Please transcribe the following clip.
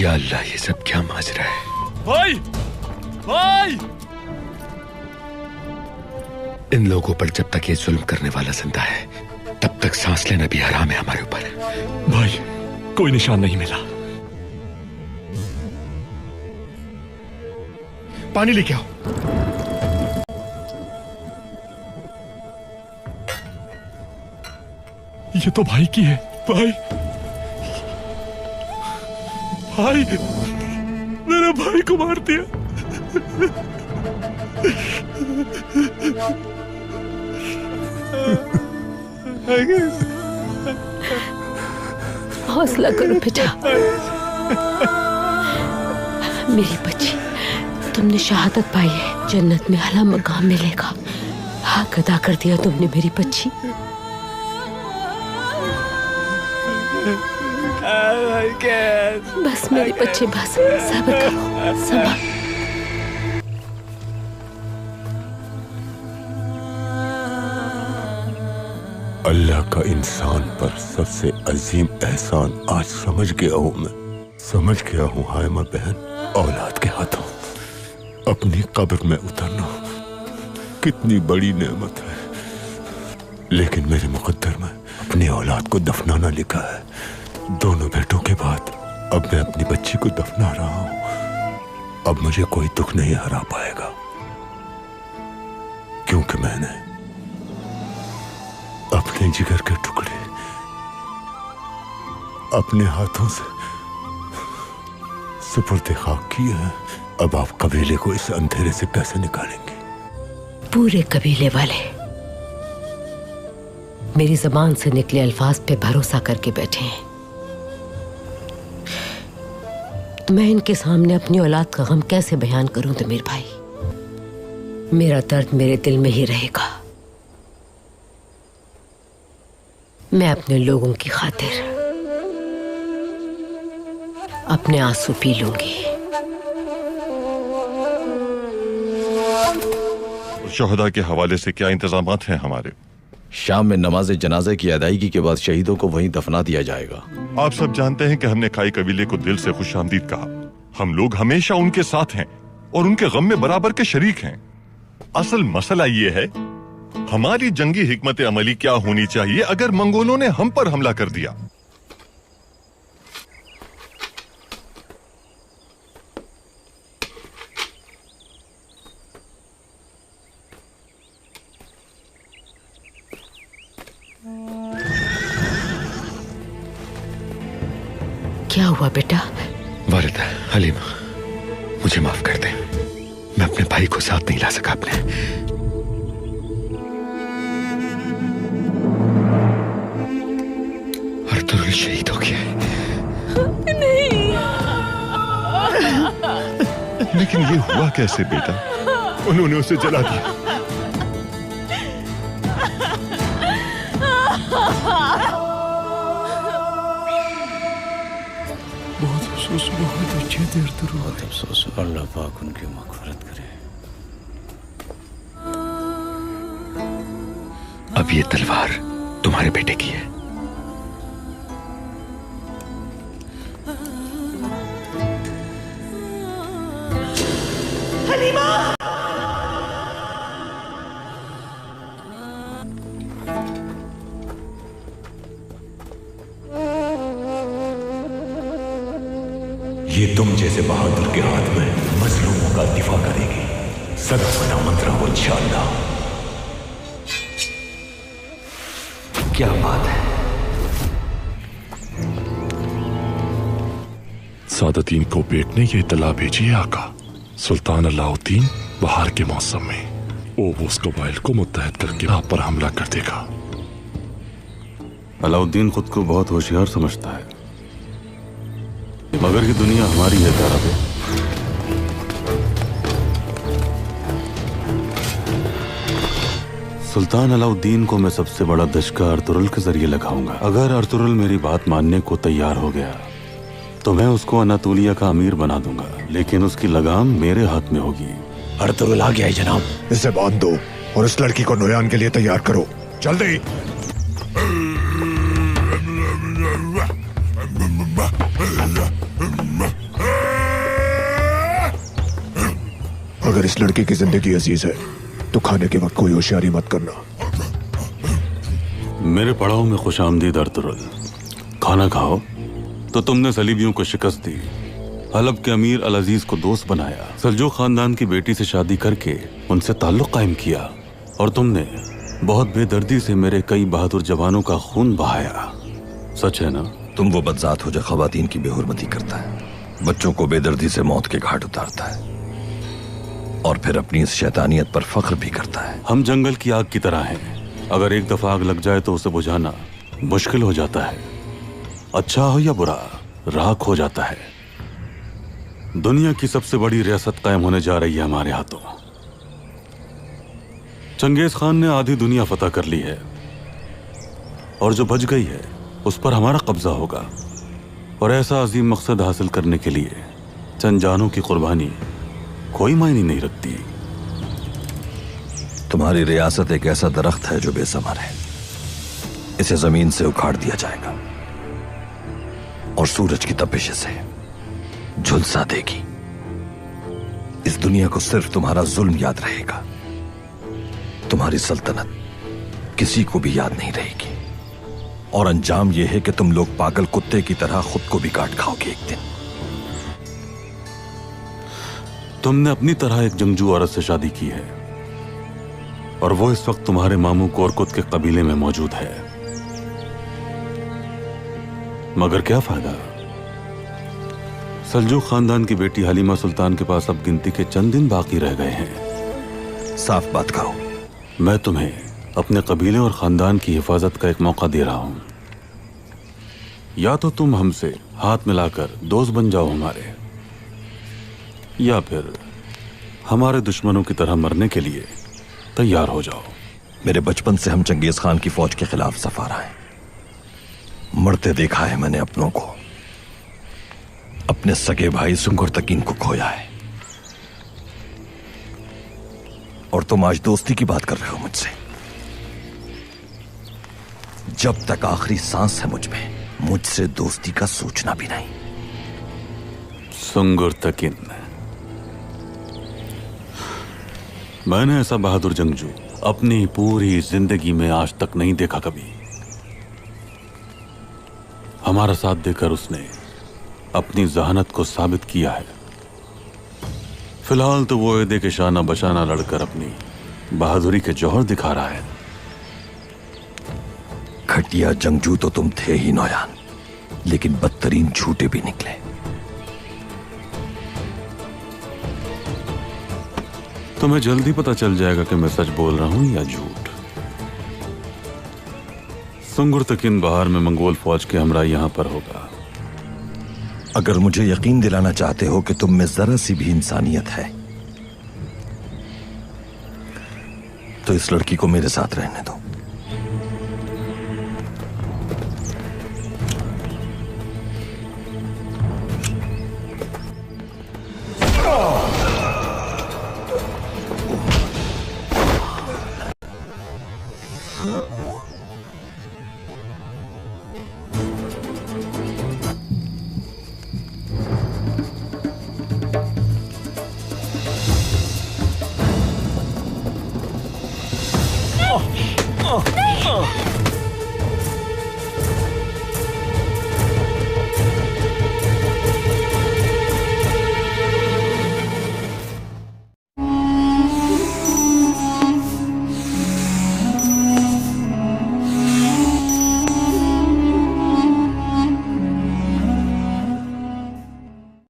या अल्लाह, ये सब क्या माजरा है? भाई, भाई! इन लोगों पर जब तक ये जुल्म करने वाला जिंदा है, तब तक सांस लेना भी हराम है हमारे ऊपर। भाई, कोई निशान नहीं मिला। पानी लेके आओ। ये तो भाई की है। भाई, भाई, मेरे भाई को मार दिया। हौसला करो बेटा। मेरी बच्ची, तुमने शहादत पाई है, जन्नत में आला मकाम मिलेगा। हक अदा कर दिया तुमने मेरी बच्ची। बस मेरी बच्ची, बस सब्र करो, सब्र। अल्लाह का इंसान पर सबसे अजीम एहसान आज समझ गया हूँ मैं। समझ गया हूँ हायमा बहन, औलाद के हाथों अपनी कब्र में उतरना कितनी बड़ी नेमत है, लेकिन मेरे मुकद्दर में अपनी औलाद को दफनाना लिखा है। दोनों बेटों के बाद अब मैं अपनी बच्ची को दफना रहा हूँ। अब मुझे कोई दुख नहीं हरा पाएगा, क्योंकि मैंने अपने जिगर के टुकड़े अपने हाथों से सुपुर्द खाक किए हैं। अब आप कबीले को इस अंधेरे से कैसे निकालेंगे? पूरे कबीले वाले मेरी जबान से निकले अल्फाज पे भरोसा करके बैठे हैं। तो मैं इनके सामने अपनी औलाद का गम कैसे बयान करूं तो मेरे भाई? मेरा दर्द मेरे दिल में ही रहेगा। मैं अपने लोगों की खातिर अपने आंसू पी लूंगी। शोहदा के हवाले से क्या इंतजामात हैं हमारे? शाम में नमाज जनाजे की अदायगी के बाद शहीदों को वहीं दफना दिया जाएगा। आप सब जानते हैं कि हमने खाई कबीले को दिल से खुशामदीद कहा। हम लोग हमेशा उनके साथ हैं और उनके गम में बराबर के शरीक हैं। असल मसला ये है, हमारी जंगी हिकमत अमली क्या होनी चाहिए अगर मंगोलों ने हम पर हमला कर दिया? क्या हुआ बेटा? वालिदा, हलीमा, मुझे माफ कर दे। मैं अपने भाई को साथ नहीं ला सका अपने। अर्तुगरुल शहीद हो गया है। नहीं। लेकिन ये हुआ कैसे बेटा? उन्होंने उसे जला दिया। बहुत अफसोस, बहुत अच्छे देर तो बहुत अफसोस। अल्लाह पाक उनकी मग़फ़िरत करे। अब ये तलवार तुम्हारे बेटे की है। हलीमा! ये तुम जैसे बहादुर के हाथ में मजलूमों का दिफा करेगी। सदा सलामत रहो इंशाअल्लाह। क्या बात है? सादतीन को बेट ने ये इतला भेजी है आका। सुल्तान अलाउद्दीन बहार के मौसम में ओबूस कबाइल को मुत्तहद करके आप पर हमला कर देगा। अलाउद्दीन खुद को बहुत होशियार समझता है, मगर ये दुनिया हमारी है तारा पे। सुल्तान अलाउद्दीन को मैं सबसे बड़ा दशका अर्तुगरुल के जरिए लगाऊंगा। अगर अर्तुगरुल मेरी बात मानने को तैयार हो गया तो मैं उसको अनातोलिया का अमीर बना दूंगा, लेकिन उसकी लगाम मेरे हाथ में होगी। अर्तुगरुल आ गया है जनाब। इसे बांध दो और इस लड़की को नोयान के लिए तैयार करो, जल्दी। अगर इस लड़की की जिंदगी अजीज है तो खाने के वक्त कोई होशियारी मत करना। मेरे पड़ाव में खुशामदीद अर्तुरुल। खाना खाओ। तो तुमने सलीबियों को शिकस्त दी, हलब के अमीर अल अजीज को दोस्त बनाया, सल्जूक खानदान की बेटी से शादी करके उनसे ताल्लुक कायम किया, और तुमने बहुत बेदर्दी से मेरे कई बहादुर जवानों का खून बहाया। सच है ना? तुम वो बदजात हो जो खवातीन की बेहुरमती करता है, बच्चों को बेदर्दी से मौत के घाट उतारता है, और फिर अपनी इस शैतानियत पर फख्र भी करता है। हम जंगल की आग की तरह हैं। अगर एक दफा आग लग जाए तो उसे बुझाना मुश्किल हो जाता है। अच्छा हो या बुरा, राख हो जाता है। दुनिया की सबसे बड़ी रियासत कायम होने जा रही है हमारे हाथों। चंगेज खान ने आधी दुनिया फतह कर ली है, और जो बच गई है उस पर हमारा कब्जा होगा। और ऐसा अजीम मकसद हासिल करने के लिए चंद जानों की कुर्बानी कोई मायने नहीं रखती। तुम्हारी रियासत एक ऐसा दरख्त है जो बेसमर है। इसे जमीन से उखाड़ दिया जाएगा और सूरज की तपिश से झुलसा देगी। इस दुनिया को सिर्फ तुम्हारा जुल्म याद रहेगा। तुम्हारी सल्तनत किसी को भी याद नहीं रहेगी, और अंजाम यह है कि तुम लोग पागल कुत्ते की तरह खुद को भी काट खाओगे एक दिन। तुमने अपनी तरह एक जंगजू औरत से शादी की है, और वो इस वक्त तुम्हारे मामू कोरकुत के कबीले में मौजूद है। मगर क्या फायदा? सल्जूक खानदान की बेटी हलीमा सुल्तान के पास अब गिनती के चंद दिन बाकी रह गए हैं। साफ बात करो। मैं तुम्हें अपने कबीले और खानदान की हिफाजत का एक मौका दे रहा हूं। या तो तुम हमसे हाथ मिलाकर दोस्त बन जाओ हमारे, या फिर हमारे दुश्मनों की तरह मरने के लिए तैयार हो जाओ। मेरे बचपन से हम चंगेज खान की फौज के खिलाफ सफारा हैं। मरते देखा है मैंने अपनों को। अपने सगे भाई सुंगर तकीन को खोया है, और तुम आज दोस्ती की बात कर रहे हो मुझसे। जब तक आखिरी सांस है मुझ में, मुझसे दोस्ती का सोचना भी नहीं। सुंगर तकीन, मैंने ऐसा बहादुर जंगजू अपनी पूरी जिंदगी में आज तक नहीं देखा कभी। हमारा साथ देकर उसने अपनी जहानत को साबित किया है। फिलहाल तो वो एदे के शाना बशाना लड़कर अपनी बहादुरी के जौहर दिखा रहा है। घटिया जंगजू तो तुम थे ही नौयान, लेकिन बदतरीन झूठे भी निकले। तुम्हें जल्दी पता चल जाएगा कि मैं सच बोल रहा हूं या झूठ। सुंगर तकिन बहार में मंगोल फौज के हमरा यहां पर होगा। अगर मुझे यकीन दिलाना चाहते हो कि तुम में जरा सी भी इंसानियत है, तो इस लड़की को मेरे साथ रहने दो।